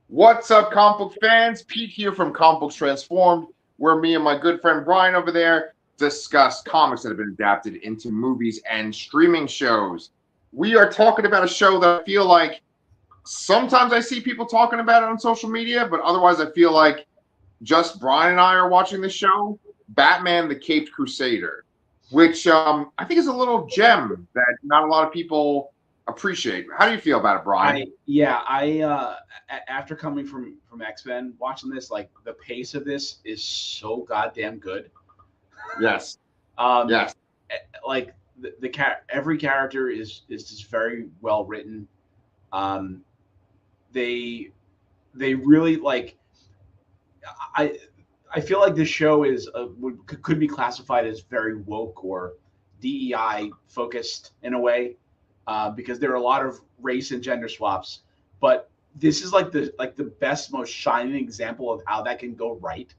What's up, comic book fans? Pete here from Comic Books Transformed, where me and my good friend Brian over there discuss comics that have been adapted into movies and streaming shows. We are talking about a show that I feel like sometimes I see people talking about it on social media, but otherwise I feel like just Brian and I are watching the show, Batman the Caped Crusader, which I think is a little gem that not a lot of people appreciate. How do you feel about it, Brian? After coming from X-Men, watching this, like the pace of this is so goddamn good. Yes. Um, Yes. like every character is just very well written. Um, they really like I I feel like this show is could be classified as very woke or DEI focused in a way, because there are a lot of race and gender swaps. But this is like the best, most shining example of how that can go right.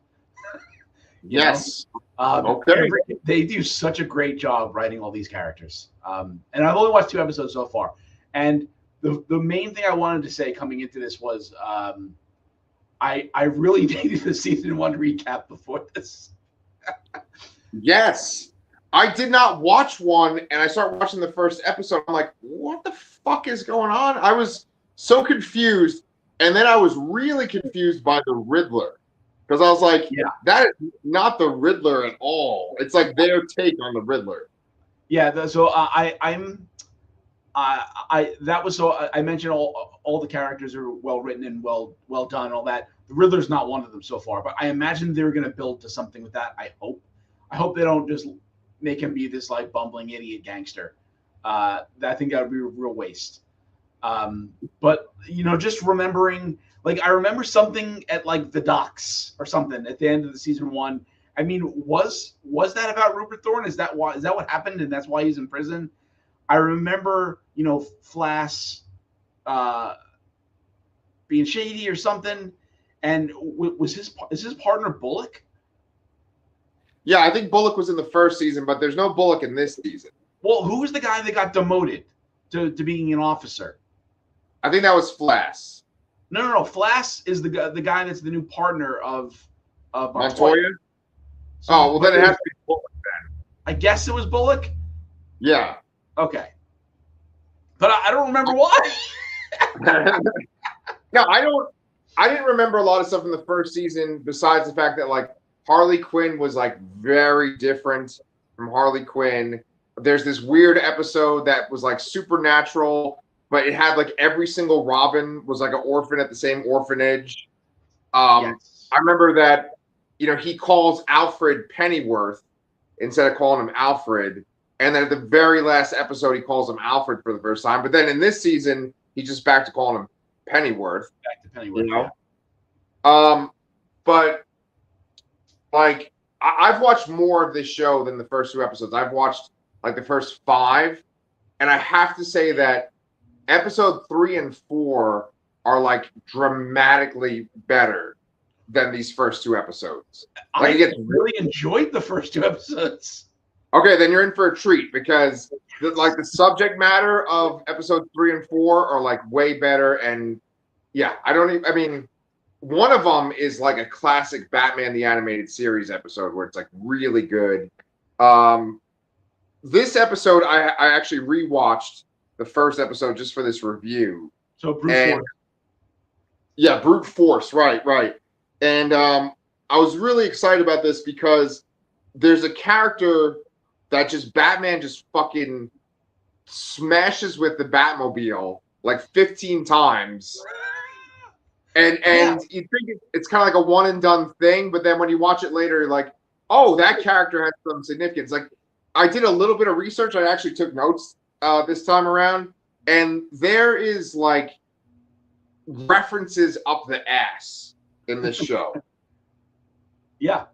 You know, Yes. Okay. they do such a great job writing all these characters. And I've only watched 2 episodes so far. And the main thing I wanted to say coming into this was I really needed the season 1 recap before this. Yes. I did not watch one, and I started watching the first episode. I'm like, what the fuck is going on? I was so confused. And then I was really confused by the Riddler. Because I was like, Yeah. that is not the Riddler at all. It's like their take on the Riddler. Yeah, so that was so I mentioned all the characters are well written and well done, all that. The Riddler's not one of them so far, but I imagine they're going to build to something with that. I hope they don't just make him be this like bumbling idiot gangster. I think that would be a real waste. But just remembering, like I remember something at like the docks or something at the end of the season 1. I mean, was that about Rupert Thorne? Is that what happened, and that's why he's in prison? I remember, Flass being shady or something, and is his partner Bullock? Yeah, I think Bullock was in the first season, but there's no Bullock in this season. Well, who was the guy that got demoted to being an officer? I think that was Flass. No. Flass is the guy that's the new partner of Montoya? So, oh, well, then it has to be Bullock then. I guess it was Bullock? Yeah. Okay. But I don't remember why. No, I didn't remember a lot of stuff in the first season besides the fact that like Harley Quinn was like very different from Harley Quinn. There's this weird episode that was like supernatural, but it had like every single Robin was like an orphan at the same orphanage. Yes. I remember that, he calls Alfred Pennyworth instead of calling him Alfred. And then at the very last episode, he calls him Alfred for the first time. But then in this season, he's just back to calling him Pennyworth. Back to Pennyworth. Yeah. But like I've watched more of this show than the first 2 episodes. I've watched like the first 5, and I have to say that episode 3 and 4 are like dramatically better than these first 2 episodes. Like, I really enjoyed the first 2 episodes. Okay, then you're in for a treat because the subject matter of episodes 3 and 4 are like way better. And yeah, I mean, one of them is like a classic Batman the Animated Series episode where it's like really good. This episode, I actually rewatched the first episode just for this review. So Brute Force. Yeah, Brute Force, right. And I was really excited about this because there's a character that Batman just fucking smashes with the Batmobile like 15 times. And you think it's kind of like a one and done thing, but then when you watch it later, you're like, oh, that character has some significance. Like, I did a little bit of research. I actually took notes this time around, and there is like references up the ass in this show. Yeah.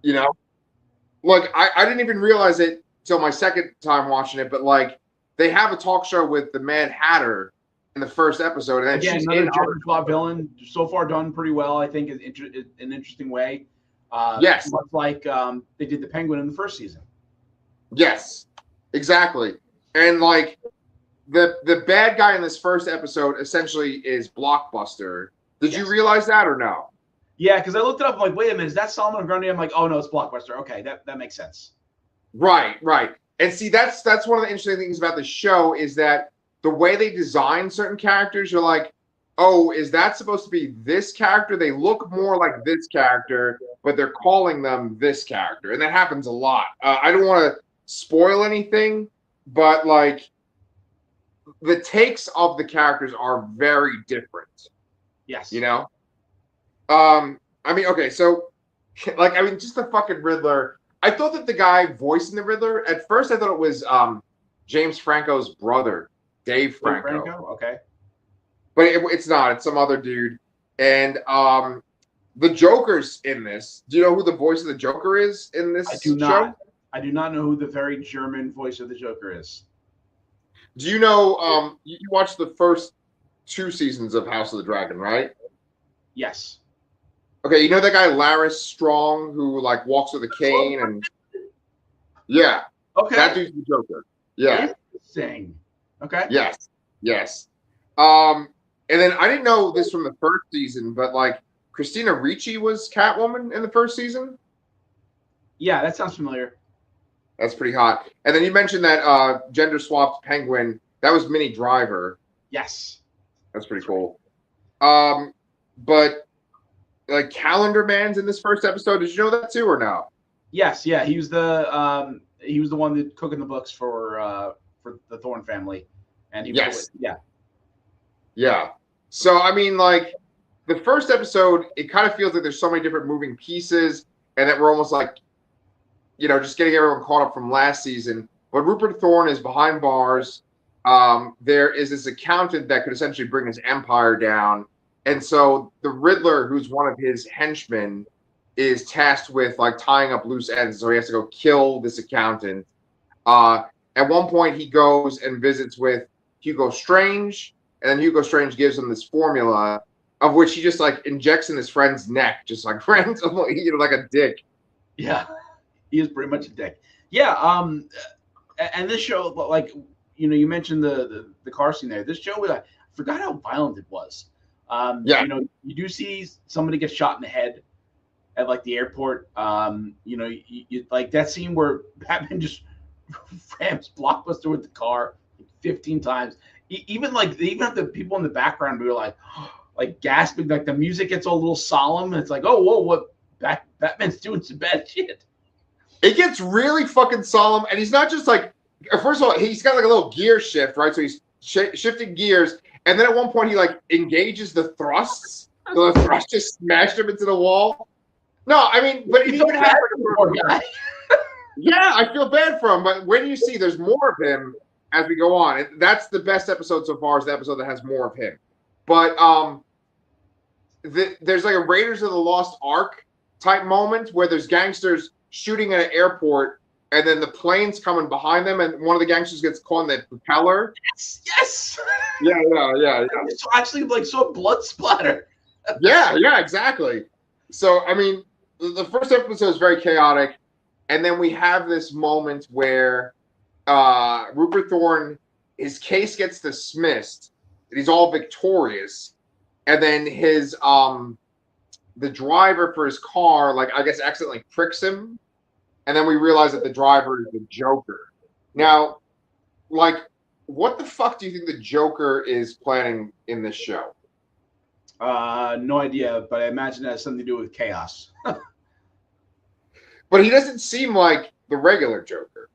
Like I didn't even realize it till my second time watching it, but like they have a talk show with the Mad Hatter in the first episode, and then again, she's another Jordan Claw villain. So far, done pretty well, I think, in an interesting way. Yes, much like they did the Penguin in the first season. Yes, exactly. And like the bad guy in this first episode essentially is Blockbuster, Did you realize that or no? Yeah, because I looked it up. I'm like, wait a minute, is that Solomon Grundy? I'm like, oh no, it's Blockbuster. Okay, that makes sense. Right. And see, that's one of the interesting things about the show is that the way they design certain characters, you're like, oh, is that supposed to be this character? They look more like this character, but they're calling them this character, and that happens a lot. I don't want to spoil anything, but like the takes of the characters are very different. Yes. You know. I mean, okay, so like, I mean, just the fucking Riddler. I thought that the guy voicing the Riddler, at first I thought it was James Franco's brother, Dave Franco. Okay. But it's not. It's some other dude. And the Joker's in this. Do you know who the voice of the Joker is in this show? I do not know who the very German voice of the Joker is. Do you know, you watched the first 2 seasons of House of the Dragon, right? Yes. Okay, you know that guy Laris Strong who like walks with a cane and yeah. Okay. That dude's the Joker. Yeah. Interesting. Okay. Yes. And then I didn't know this from the first season, but like Christina Ricci was Catwoman in the first season. Yeah, that sounds familiar. That's pretty hot. And then you mentioned that gender swapped Penguin. That was Minnie Driver. Yes. That's pretty cool. But like Calendar Man's in this first episode. Did you know that too or no? Yes, yeah. He was the one that cooking the books for the Thorne family. And he was Yeah. So I mean, like the first episode, it kind of feels like there's so many different moving pieces, and that we're almost like, you know, just getting everyone caught up from last season. But Rupert Thorne is behind bars. There is this accountant that could essentially bring his empire down. And so the Riddler, who's one of his henchmen, is tasked with like tying up loose ends. So he has to go kill this accountant. At one point, he goes and visits with Hugo Strange, and then Hugo Strange gives him this formula of which he just like injects in his friend's neck, just like randomly, you know, like a dick. Yeah, he is pretty much a dick. Yeah. And this show, like, you know, you mentioned the car scene there. This show, I forgot how violent it was. You know, you do see somebody get shot in the head at like the airport. You know, you like that scene where Batman just rams Blockbuster with the car 15 times. Even the people in the background were like gasping, like the music gets a little solemn. And it's like, oh, whoa, what? Batman's doing some bad shit. It gets really fucking solemn, and he's not just like. First of all, he's got like a little gear shift, right? So he's shifting gears. And then at one point, he like engages the thrusts. So the thrust just smashed him into the wall. No, I mean, but it even happened for a guy. Yeah, I feel bad for him. But when you see there's more of him as we go on, that's the best episode so far. Is the episode that has more of him. But there's like a Raiders of the Lost Ark type moment where there's gangsters shooting at an airport. And then the plane's coming behind them, and one of the gangsters gets caught in the propeller. Yes. Yeah. It's actually like so blood splatter. Yeah, exactly. So I mean, the first episode is very chaotic, and then we have this moment where Rupert Thorne, his case gets dismissed, and he's all victorious, and then his the driver for his car, like I guess, accidentally pricks him. And then we realize that the driver is the Joker. Now, like, what the fuck do you think the Joker is planning in this show? No idea, but I imagine it has something to do with chaos. But he doesn't seem like the regular Joker.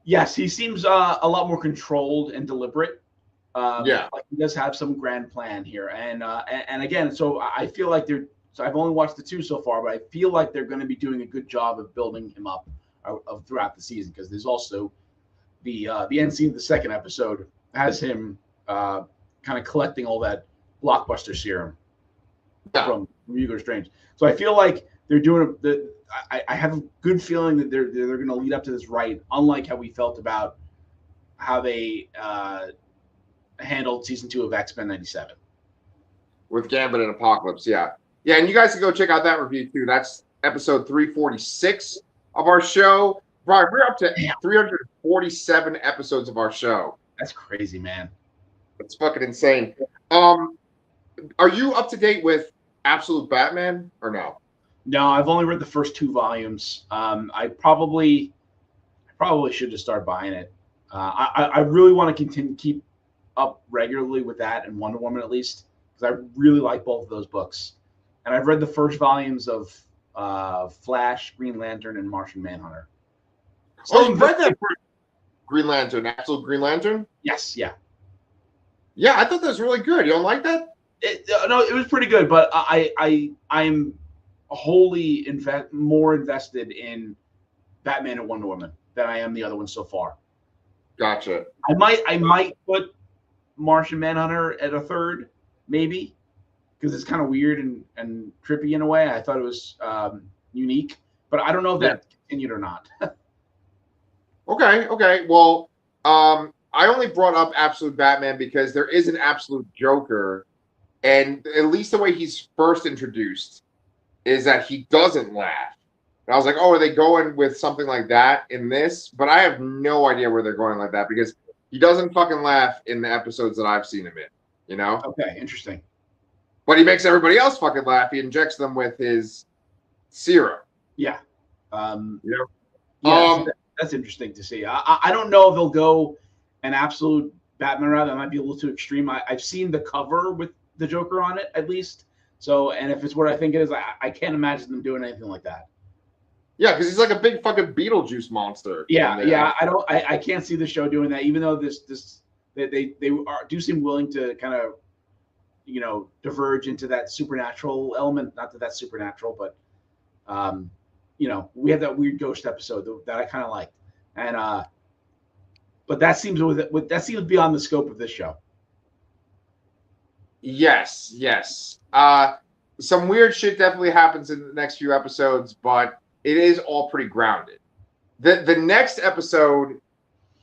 Yes, he seems a lot more controlled and deliberate. Like he does have some grand plan here, and again, so I feel like they're. So I've only watched the 2 so far, but I feel like they're going to be doing a good job of building him up throughout the season, because there's also the end scene of the second episode has him kind of collecting all that Blockbuster serum from Hugo Strange. So I feel like they're doing I have a good feeling that they're going to lead up to this right, unlike how we felt about how they handled season 2 of X-Men 97 with Gambit and Apocalypse. Yeah, and you guys can go check out that review too. That's episode 346 of our show. Brian, we're up to 347 episodes of our show. That's crazy, man. That's fucking insane. are you up to date with Absolute Batman or no? No, I've only read the first 2 volumes. I probably should just start buying it. I really want to keep up regularly with that and Wonder Woman at least, because I really like both of those books. And I've read the first volumes of Flash, Green Lantern, and Martian Manhunter. Oh, you read that Green Lantern, Absolute Green Lantern? Yes, yeah. Yeah, I thought that was really good. You don't like that? No, it was pretty good, but I'm wholly more invested in Batman and Wonder Woman than I am the other ones so far. Gotcha. I might put Martian Manhunter at a third, maybe, because it's kind of weird and trippy in a way. I thought it was unique, but I don't know if that continued or not. Okay. Well, I only brought up Absolute Batman because there is an Absolute Joker, and at least the way he's first introduced is that he doesn't laugh. And I was like, oh, are they going with something like that in this? But I have no idea where they're going like that because he doesn't fucking laugh in the episodes that I've seen him in, you know? Okay, interesting. But he makes everybody else fucking laugh. He injects them with his serum. Yeah. Yeah. That's interesting to see. I don't know if they'll go an absolute Batman route. That might be a little too extreme. I've seen the cover with the Joker on it, at least. So, and if it's what I think it is, I can't imagine them doing anything like that. Yeah, because he's like a big fucking Beetlejuice monster. Yeah. I can't see the show doing that, even though they do seem willing to kind of, diverge into that supernatural element. Not that that's supernatural, but we had that weird ghost episode that I kind of liked, and but that seems beyond the scope of this show. Yes. Some weird shit definitely happens in the next few episodes, but it is all pretty grounded. The next episode,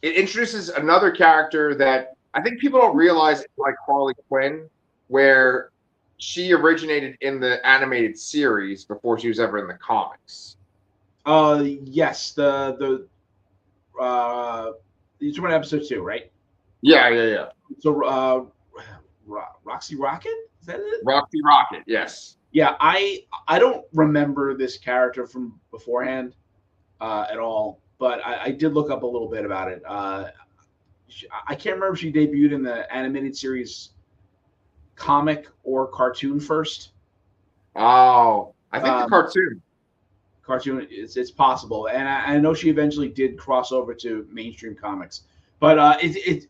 it introduces another character that I think people don't realize is like Harley Quinn, where she originated in the animated series before she was ever in the comics. Yes, the you're talking about episode 2, right? Yeah. So, Roxy Rocket, is that it? Roxy Rocket, yes. Yeah, I don't remember this character from beforehand at all, but I did look up a little bit about it. I can't remember if she debuted in the animated series comic or cartoon first. Oh, I think the cartoon it's possible, and I know she eventually did cross over to mainstream comics, but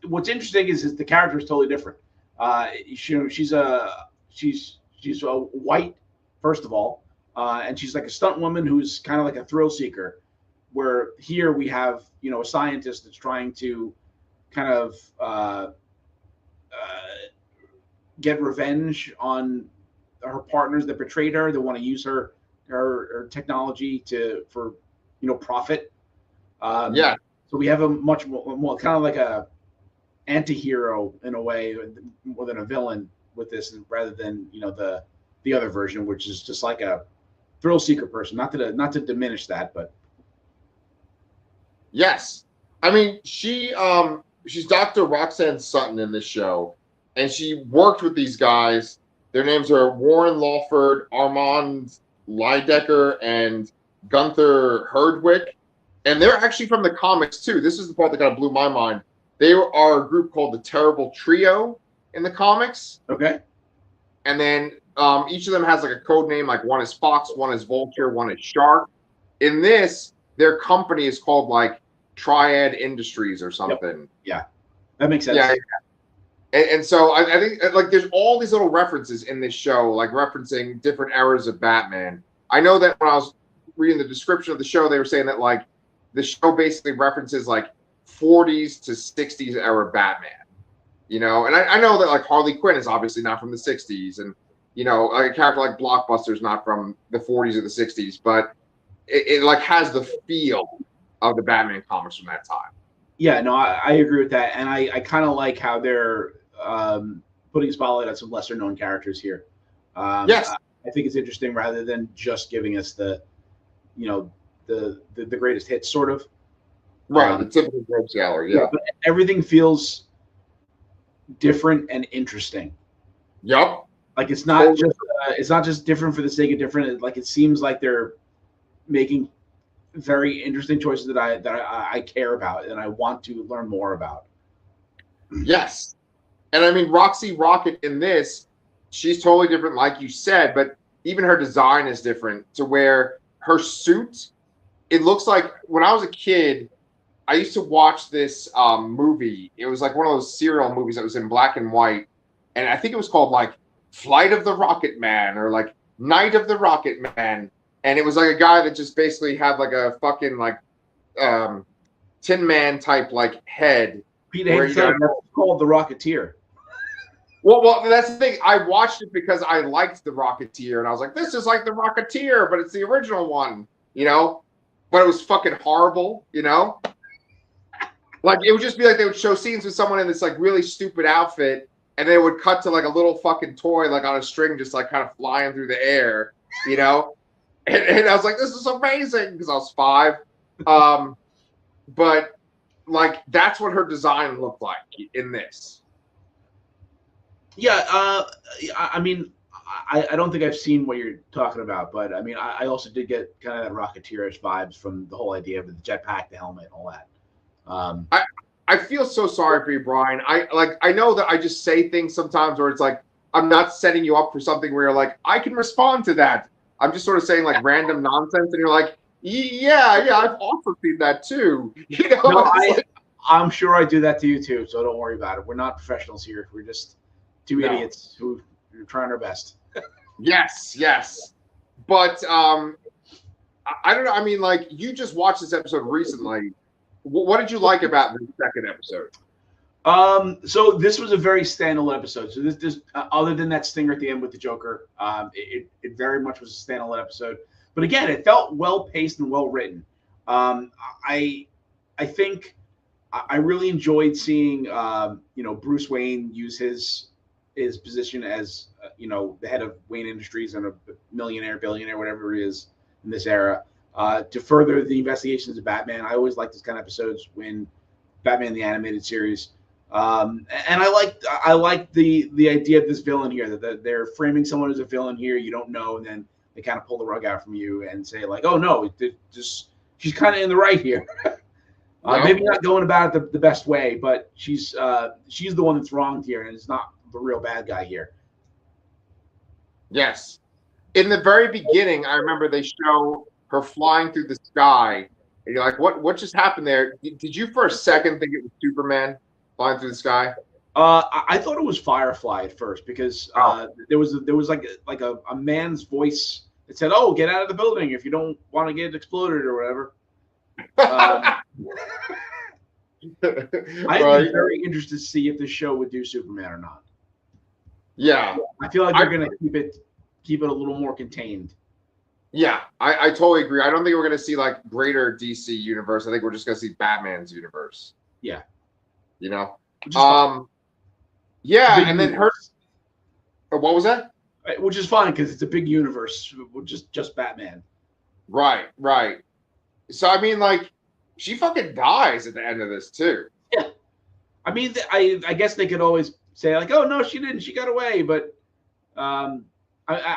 what's interesting is the character is totally different. She's a white, first of all, and she's like a stunt woman who's kind of like a thrill seeker, where here we have a scientist that's trying to kind of get revenge on her partners that betrayed her. They want to use her technology for profit. Yeah. So we have a much more kind of like a anti-hero in a way, more than a villain with this, rather than the other version, which is just like a thrill seeker person. Not to diminish that, but yes, I mean she's Dr. Roxanne Sutton in this show, and she worked with these guys. Their names are Warren Lawford, Armand Lydecker, and Gunther Herdwick, and they're actually from the comics too. This is the part that kind of blew my mind. They are a group called the Terrible Trio in the comics. Okay. And then each of them has like a code name. Like one is Fox, one is Vulture, one is Shark. In this, their company is called like Triad Industries or something. Yep. Yeah, that makes sense. Yeah. And so I think like there's all these little references in this show, like referencing different eras of Batman. I know that when I was reading the description of the show, they were saying that like the show basically references like 40s to 60s era Batman, and I know that like Harley Quinn is obviously not from the 60s, and a character like Blockbuster is not from the 40s or the 60s, but it like has the feel of the Batman comics from that time. Yeah, no, I agree with that, and I kind of like how they're putting a spotlight on some lesser known characters here. Yes, I think it's interesting rather than just giving us the greatest hits sort of. Right, the typical rogues gallery, yeah. But everything feels different and interesting. Yep. Like it's not just different for the sake of different. Like it seems like they're making very interesting choices that I care about and I want to learn more about. Yes. And I mean, Roxy Rocket in this, she's totally different, like you said, but even her design is different to where her suit, it looks like when I was a kid, I used to watch this movie. It was like one of those serial movies that was in black and white. And I think it was called like Flight of the Rocket Man or like Night of the Rocket Man. And it was like a guy that just basically had like a fucking like Tin Man type like head. Pete Davidson, that's called The Rocketeer. Well, that's the thing. I watched it because I liked The Rocketeer, and I was like, this is like The Rocketeer, but it's the original one, you know? But it was fucking horrible, you know? Like, it would just be like they would show scenes with someone in this, like, really stupid outfit, and they would cut to, like, a little fucking toy, like, on a string, just, like, kind of flying through the air, you know? And I was like, this is amazing, because I was 5. But, like, that's what her design looked like in this. Yeah, I mean, I don't think I've seen what you're talking about, but I mean, I also did get kind of that Rocketeerish vibes from the whole idea of the jetpack, the helmet, and all that. I feel so sorry for you, Brian. I know that I just say things sometimes where it's like I'm not setting you up for something where you're like I can respond to that. I'm just sort of saying like random nonsense, and you're like, yeah, I've also seen that too. You know, no, I'm sure I do that to you too, so don't worry about it. We're not professionals here. We're just two idiots who are trying our best. Yes. But I don't know. I mean, like, you just watched this episode recently. What did you like about the second episode? So this was a very standalone episode. So this other than that stinger at the end with the Joker, it very much was a standalone episode. But again, it felt well paced and well written. I think I really enjoyed seeing Bruce Wayne use his position as the head of Wayne Industries and a billionaire, whatever it is in this era, to further the investigations of Batman. I always like this kind of episodes when Batman the Animated Series, and I like the idea of this villain here that they're framing someone as a villain here. You don't know, and then they kind of pull the rug out from you and say like, oh no, she's kind of in the right here. Maybe not going about it the best way, but she's the one that's wronged here, and it's not the real bad guy here. Yes. In the very beginning, I remember they show her flying through the sky, and you're like, what just happened there? Did you for a second think it was Superman flying through the sky? I thought it was Firefly at first because there was like a man's voice that said, "Oh, get out of the building if you don't want to get exploded or whatever." I'd be very interested to see if this show would do Superman or not. Yeah, I feel like they're going to keep it a little more contained. Yeah, I totally agree. I don't think we're going to see like greater DC universe. I think we're just going to see Batman's universe. Yeah, you know. Yeah, and then her. What was that? Which is fine because it's a big universe, just Batman. Right. So I mean, like, she fucking dies at the end of this too. Yeah, I mean, I guess they could always say like, "Oh no, she didn't. She got away." But I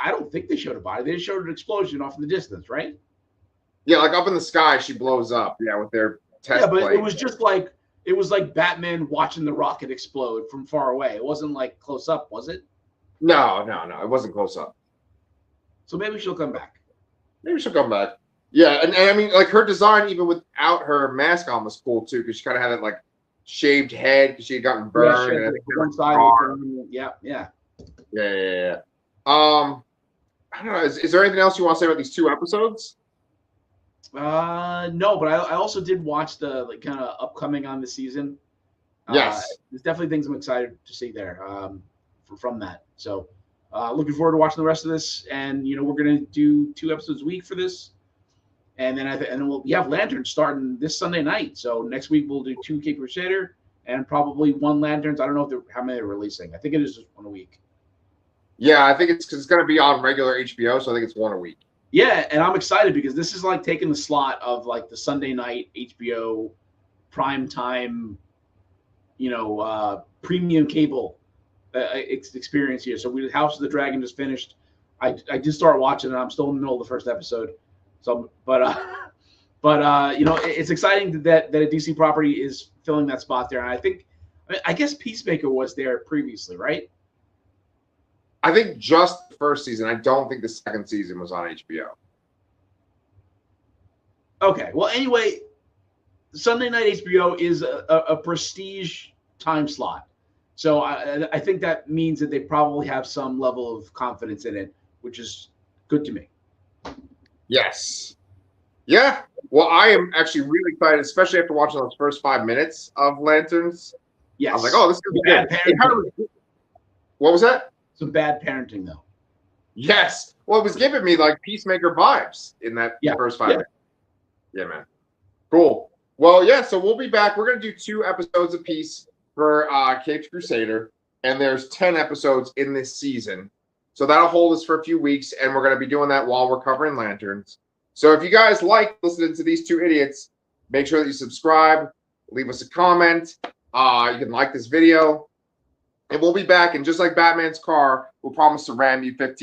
don't think they showed a body. They just showed an explosion off in the distance, right? Yeah, like up in the sky, she blows up. Yeah, with their test plane. It was just like Batman watching the rocket explode from far away. It wasn't like close up, was it? No, it wasn't close up. So maybe she'll come back. Yeah, and I mean, like her design, even without her mask on, was cool too, because she kind of had that like shaved head because she had gotten burned. Yeah, one side. Yeah. I don't know. Is there anything else you want to say about these 2 episodes? No, but I also did watch the like kind of upcoming on the season. Yes, there's definitely things I'm excited to see there from that. So looking forward to watching the rest of this, and we're gonna do 2 episodes a week for this, and then we have Lanterns starting this Sunday night. So next week we'll do 2 Cape Crusader and probably 1 Lanterns. I don't know how many they're releasing. I think it is just 1 a week. Yeah, I think it's because it's going to be on regular HBO, so I think it's 1 a week. Yeah, and I'm excited because this is like taking the slot of like the Sunday night HBO prime time, premium cable experience here. So House of the Dragon just finished. I did start watching it. I'm still in the middle of the first episode. So, it's exciting that a DC property is filling that spot there. And I guess Peacemaker was there previously, right? I think just the first season. I don't think the second season was on HBO. Okay. Well, anyway, Sunday night HBO is a prestige time slot. So I think that means that they probably have some level of confidence in it, which is good to me. Yes. Yeah. Well, I am actually really excited, especially after watching those first 5 minutes of Lanterns. Yes. I was like, oh, this is good. What was that? Some bad parenting, though. Yes. Well, it was giving me like Peacemaker vibes in that first 5 minutes. Yeah, man. Cool. Well, yeah, so we'll be back. We're going to do 2 episodes apiece for Caped Crusader, and there's 10 episodes in this season. So that'll hold us for a few weeks, and we're going to be doing that while we're covering Lanterns. So if you guys like listening to these 2 idiots, make sure that you subscribe, leave us a comment. You can like this video, and we'll be back. And just like Batman's car, we'll promise to ram you 15